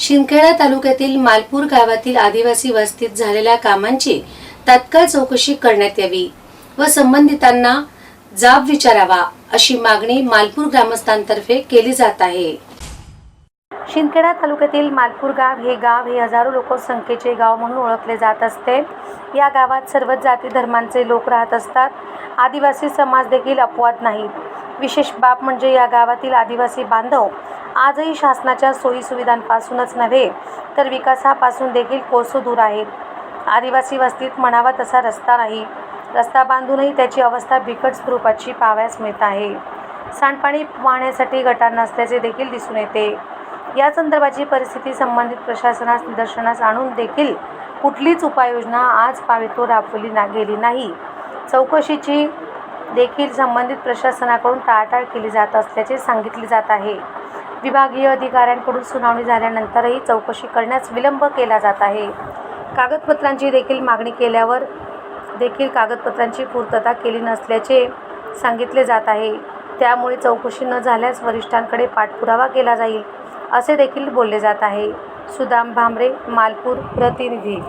शिंदखेडा तालुक्यातील मालपूर गावातील आदिवासी वस्तीत झालेल्या कामांची तात्काळ चौकशी करण्यात यावी व संबंधितांना जाब विचारावा अशी मागणी मालपूर ग्रामस्थांतर्फे केली जात आहे। शिंदखेडा तालुक्यातील मालपूर गाव हे हजारो लोकसंख्येचे गाव म्हणून ओळखले जात असते। या गावात सर्वच जाती धर्मांचे लोक राहत असतात। आदिवासी समाज देखील अपवाद नाहीत। विशेष बाब म्हणजे या गावातील आदिवासी बांधव आजही शासनाच्या सोयी सुविधांपासूनच नव्हे तर विकासापासून देखील कोसो दूर आहेत। आदिवासी वस्तीत म्हणावा तसा रस्ता नाही। रस्ता बांधूनही त्याची अवस्था बिकट स्वरूपाची पाहावयास मिळत आहे। सांडपाणी वाहण्यासाठी गटार नसल्याचे देखील दिसून येते। या संदर्भाची परिस्थिती संबंधित प्रशासनास निदर्शनास आणून देखील कुठलीच उपाययोजना आज पावेतो राबवली गेली नाही। चौकशीची देखील संबंधित प्रशासनाकडून टाळाटाळ केली जात असल्याचे सांगितले जात आहे। विभागीय अधिकाऱ्यांकडून सुनावणी झाल्यानंतरही चौकशी करण्यास विलंब केला जात आहे। कागदपत्रांची देखील मागणी केल्यावर देखील कागदपत्रांची पूर्तता केली नसल्याचे सांगितले जात आहे। त्यामुळे चौकशी न झाल्यास वरिष्ठांकडे पाठपुरावा केला जाईल असे देखील बोलले जात आहे। सुदाम भामरे, मालपूर प्रतिनिधी।